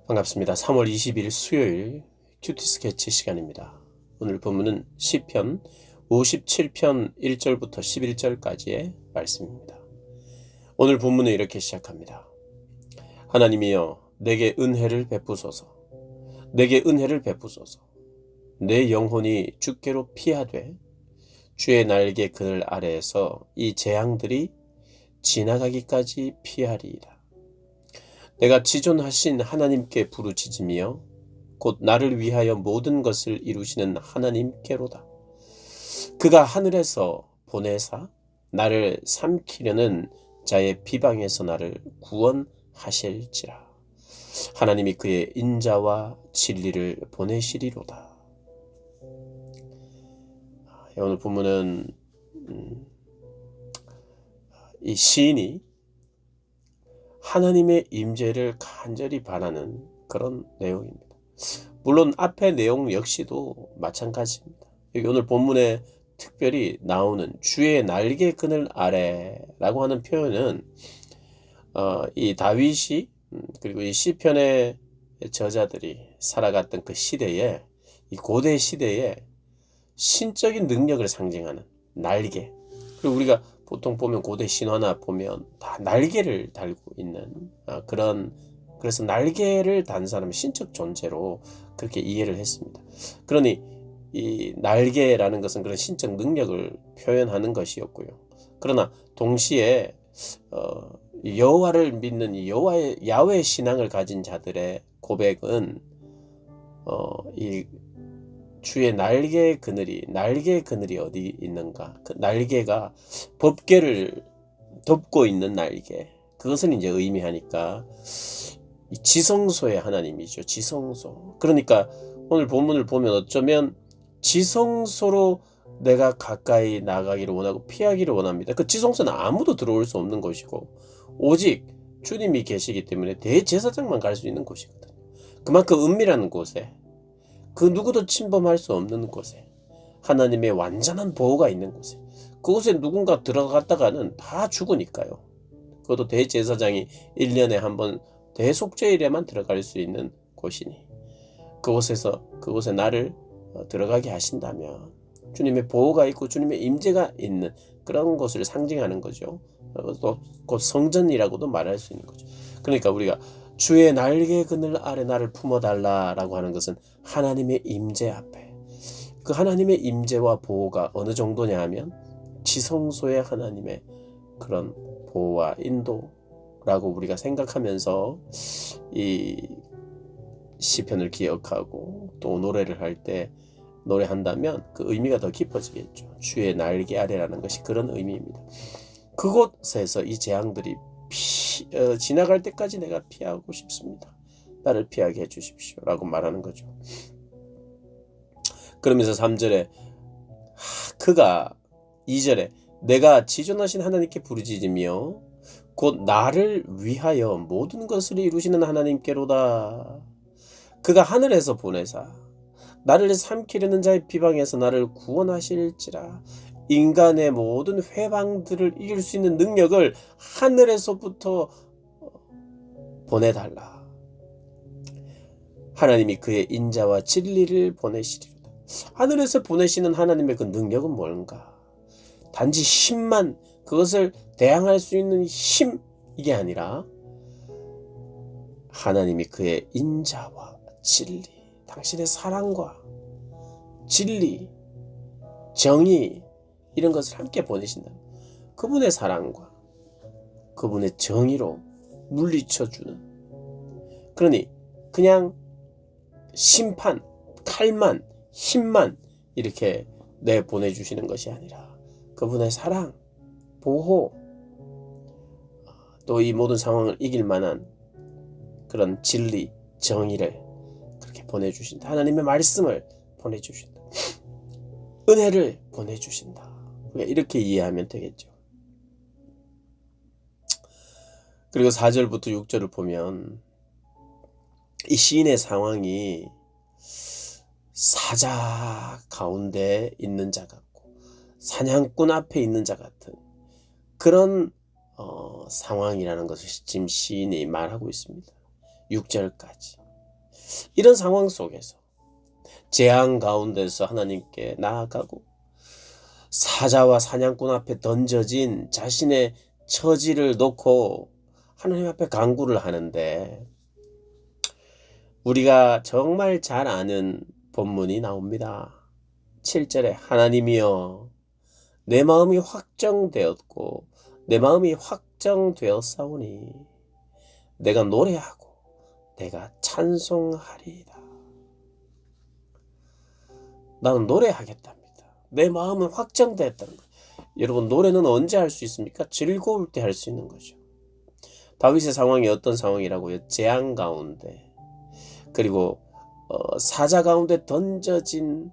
반갑습니다. 3월 20일 수요일 큐티 스케치 시간입니다. 오늘 본문은 시편 57편 1절부터 11절까지의 말씀입니다. 오늘 본문은 이렇게 시작합니다. 하나님이여 내게 은혜를 베푸소서. 내게 은혜를 베푸소서. 내 영혼이 주께로 피하되 주의 날개 그늘 아래에서 이 재앙들이 지나가기까지 피하리이다. 내가 지존하신 하나님께 부르짖으며 곧 나를 위하여 모든 것을 이루시는 하나님께로다. 그가 하늘에서 보내사 나를 삼키려는 자의 비방에서 나를 구원하실지라. 하나님이 그의 인자와 진리를 보내시리로다. 오늘 본문은 이 시인이 하나님의 임재를 간절히 바라는 그런 내용입니다. 물론 앞의 내용 역시도 마찬가지입니다. 여기 오늘 본문에 특별히 나오는 주의 날개 그늘 아래라고 하는 표현은 이 다윗이 그리고 이 시편의 저자들이 살아갔던 그 시대에, 이 고대 시대에 신적인 능력을 상징하는 날개, 그리고 우리가 보통 보면 고대 신화나 보면 다 날개를 달고 있는 그래서 날개를 단 사람은 신적 존재로 그렇게 이해를 했습니다. 그러니 이 날개라는 것은 그런 신적 능력을 표현하는 것이었고요. 그러나 동시에 여호와를 믿는 이 야훼 신앙을 가진 자들의 고백은 이 주의 날개 그늘이 어디 있는가? 그 날개가 법궤를 덮고 있는 날개. 그것을 이제 의미하니까 이 지성소의 하나님이죠. 지성소. 그러니까 오늘 본문을 보면 어쩌면 지성소로 내가 가까이 나가기를 원하고 피하기를 원합니다. 그 지성소는 아무도 들어올 수 없는 곳이고 오직 주님이 계시기 때문에 대제사장만 갈 수 있는 곳이거든요. 그만큼 은밀한 곳에, 그 누구도 침범할 수 없는 곳에, 하나님의 완전한 보호가 있는 곳에, 그곳에 누군가 들어갔다가는 다 죽으니까요. 그것도 대제사장이 1년에 한 번 대속죄일에만 들어갈 수 있는 곳이니 그곳에 나를 들어가게 하신다면 주님의 보호가 있고 주님의 임재가 있는 그런 곳을 상징하는 거죠. 또 곧 성전이라고도 말할 수 있는 거죠. 그러니까 우리가 주의 날개 그늘 아래 나를 품어달라라고 하는 것은 하나님의 임재 앞에, 그 하나님의 임재와 보호가 어느 정도냐 하면 지성소의 하나님의 그런 보호와 인도라고 우리가 생각하면서 이 시편을 기억하고 또 노래를 할 때 노래한다면 그 의미가 더 깊어지겠죠. 주의 날개 아래라는 것이 그런 의미입니다. 그곳에서 이 재앙들이 지나갈 때까지 내가 피하고 싶습니다. 나를 피하게 해주십시오 라고 말하는 거죠. 그러면서 3절에 그가 2절에 내가 지존하신 하나님께 부르짖으며 곧 나를 위하여 모든 것을 이루시는 하나님께로다. 그가 하늘에서 보내사 나를 삼키려는 자의 비방에서 나를 구원하실지라. 인간의 모든 회방들을 이길 수 있는 능력을 하늘에서부터 보내달라. 하나님이 그의 인자와 진리를 보내시리로다. 하늘에서 보내시는 하나님의 그 능력은 뭔가? 단지 힘만, 그것을 대항할 수 있는 힘, 이게 아니라 하나님이 그의 인자와 진리, 당신의 사랑과 진리, 정의, 이런 것을 함께 보내신다. 그분의 사랑과 그분의 정의로 물리쳐주는, 그러니 그냥 심판, 칼만, 힘만 이렇게 내보내주시는 것이 아니라 그분의 사랑, 보호, 또 이 모든 상황을 이길 만한 그런 진리, 정의를 그렇게 보내주신다. 하나님의 말씀을 보내주신다. 은혜를 보내주신다. 이렇게 이해하면 되겠죠. 그리고 4절부터 6절을 보면 이 시인의 상황이 사자 가운데 있는 자 같고 사냥꾼 앞에 있는 자 같은 그런 상황이라는 것을 지금 시인이 말하고 있습니다. 6절까지. 이런 상황 속에서 재앙 가운데서 하나님께 나아가고 사자와 사냥꾼 앞에 던져진 자신의 처지를 놓고 하나님 앞에 간구를 하는데, 우리가 정말 잘 아는 본문이 나옵니다. 7절에 하나님이여 내 마음이 확정되었고 내 마음이 확정되었사오니 내가 노래하고 내가 찬송하리이다. 나는 노래하겠답니다. 내 마음은 확정됐다는 거예요. 여러분, 노래는 언제 할 수 있습니까? 즐거울 때 할 수 있는 거죠. 다윗의 상황이 어떤 상황이라고요? 재앙 가운데, 그리고 사자 가운데 던져진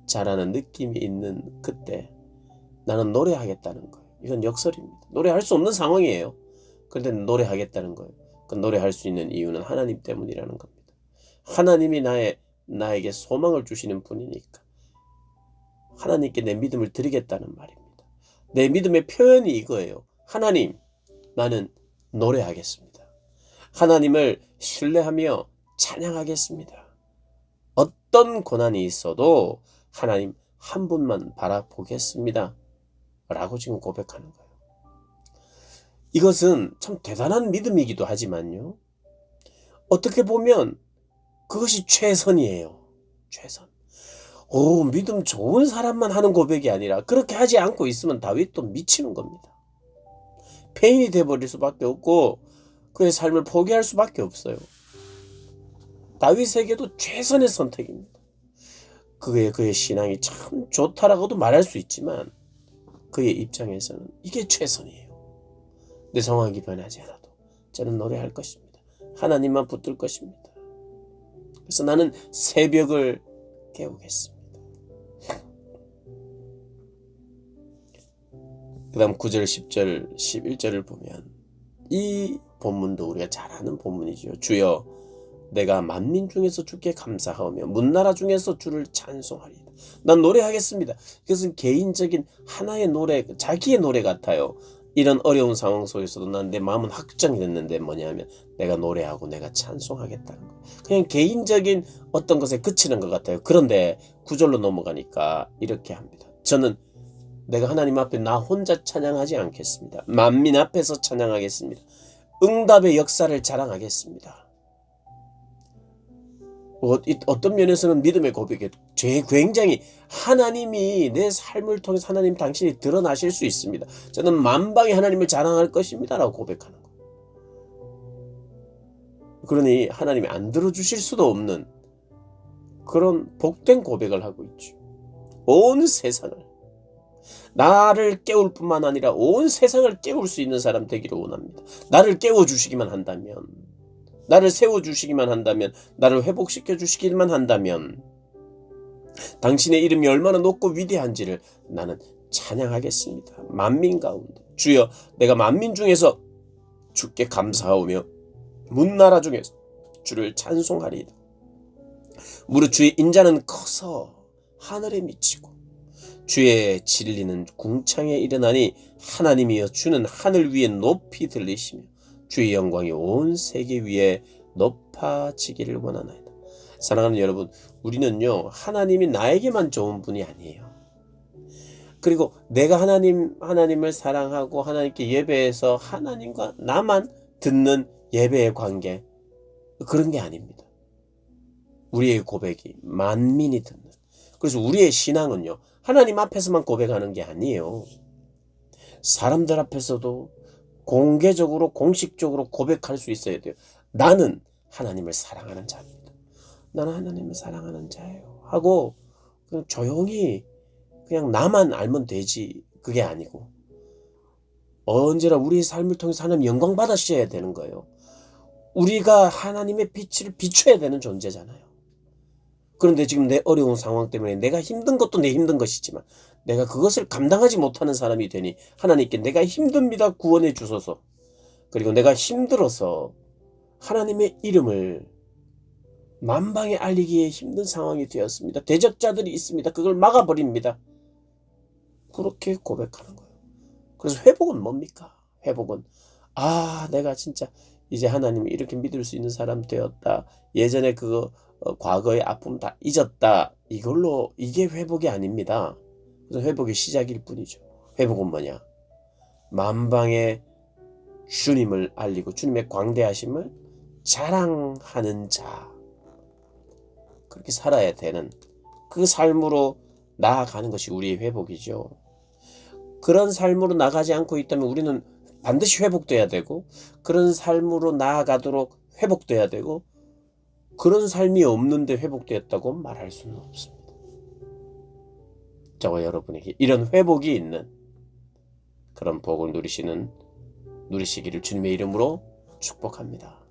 자라는 느낌이 있는 그때 나는 노래하겠다는 거예요. 이건 역설입니다. 노래할 수 없는 상황이에요. 그런데 노래하겠다는 거예요. 그 노래할 수 있는 이유는 하나님 때문이라는 겁니다. 하나님이 나에게 소망을 주시는 분이니까 하나님께 내 믿음을 드리겠다는 말입니다. 내 믿음의 표현이 이거예요. 하나님, 나는 노래하겠습니다. 하나님을 신뢰하며 찬양하겠습니다. 어떤 고난이 있어도 하나님 한 분만 바라보겠습니다. 라고 지금 고백하는 거예요. 이것은 참 대단한 믿음이기도 하지만요, 어떻게 보면 그것이 최선이에요. 최선. 믿음 좋은 사람만 하는 고백이 아니라 그렇게 하지 않고 있으면 다윗도 미치는 겁니다. 폐인이 되어버릴 수밖에 없고 그의 삶을 포기할 수밖에 없어요. 다윗에게도 최선의 선택입니다. 그의 신앙이 참 좋다라고도 말할 수 있지만 그의 입장에서는 이게 최선이에요. 내 상황이 변하지 않아도 저는 노래할 것입니다. 하나님만 붙들 것입니다. 그래서 나는 새벽을 깨우겠습니다. 그 다음 9절, 10절, 11절을 보면 이 본문도 우리가 잘 아는 본문이죠. 주여 내가 만민 중에서 주께 감사하오며 문나라 중에서 주를 찬송하리이다. 난 노래하겠습니다. 이것은 개인적인 하나의 노래, 자기의 노래 같아요. 이런 어려운 상황 속에서도 난 내 마음은 확정이 됐는데 뭐냐면 내가 노래하고 내가 찬송하겠다는 거. 그냥 개인적인 어떤 것에 그치는 것 같아요. 그런데 9절로 넘어가니까 이렇게 합니다. 저는 내가 하나님 앞에 나 혼자 찬양하지 않겠습니다. 만민 앞에서 찬양하겠습니다. 응답의 역사를 자랑하겠습니다. 어떤 면에서는 믿음의 고백에 굉장히 하나님이 내 삶을 통해서 하나님 당신이 드러나실 수 있습니다. 저는 만방에 하나님을 자랑할 것입니다 라고 고백하는 거예요. 그러니 하나님이 안 들어주실 수도 없는 그런 복된 고백을 하고 있죠. 온 세상을, 나를 깨울 뿐만 아니라 온 세상을 깨울 수 있는 사람 되기를 원합니다. 나를 깨워주시기만 한다면, 나를 세워주시기만 한다면, 나를 회복시켜 주시기만 한다면 당신의 이름이 얼마나 높고 위대한지를 나는 찬양하겠습니다. 만민 가운데 주여 내가 만민 중에서 주께 감사하오며 문나라 중에서 주를 찬송하리이다. 무릇 주의 인자는 커서 하늘에 미치고 주의 진리는 궁창에 이르나니 하나님이여 주는 하늘 위에 높이 들리시며 주의 영광이 온 세계 위에 높아지기를 원하나이다. 사랑하는 여러분, 우리는요 하나님이 나에게만 좋은 분이 아니에요. 그리고 내가 하나님을 사랑하고 하나님께 예배해서 하나님과 나만 듣는 예배의 관계, 그런 게 아닙니다. 우리의 고백이 만민이 듣는, 그래서 우리의 신앙은요 하나님 앞에서만 고백하는 게 아니에요. 사람들 앞에서도 공개적으로 공식적으로 고백할 수 있어야 돼요. 나는 하나님을 사랑하는 자입니다. 나는 하나님을 사랑하는 자예요 하고 그냥 조용히 그냥 나만 알면 되지, 그게 아니고 언제나 우리의 삶을 통해서 하나님 영광 받으셔야 되는 거예요. 우리가 하나님의 빛을 비춰야 되는 존재잖아요. 그런데 지금 내 어려운 상황 때문에 내가 힘든 것도 내 힘든 것이지만 내가 그것을 감당하지 못하는 사람이 되니 하나님께 내가 힘듭니다 구원해 주소서. 그리고 내가 힘들어서 하나님의 이름을 만방에 알리기에 힘든 상황이 되었습니다. 대적자들이 있습니다. 그걸 막아버립니다. 그렇게 고백하는 거예요. 그래서 회복은 뭡니까? 회복은 내가 진짜 이제 하나님을 이렇게 믿을 수 있는 사람 되었다. 예전에 그 과거의 아픔 다 잊었다. 이걸로 이게 회복이 아닙니다. 그래서 회복의 시작일 뿐이죠. 회복은 뭐냐? 만방의 주님을 알리고 주님의 광대하심을 자랑하는 자. 그렇게 살아야 되는 그 삶으로 나아가는 것이 우리의 회복이죠. 그런 삶으로 나가지 않고 있다면 우리는 반드시 회복돼야 되고, 그런 삶으로 나아가도록 회복돼야 되고, 그런 삶이 없는데 회복되었다고 말할 수는 없습니다. 저와 여러분에게 이런 회복이 있는 그런 복을 누리시기를 주님의 이름으로 축복합니다.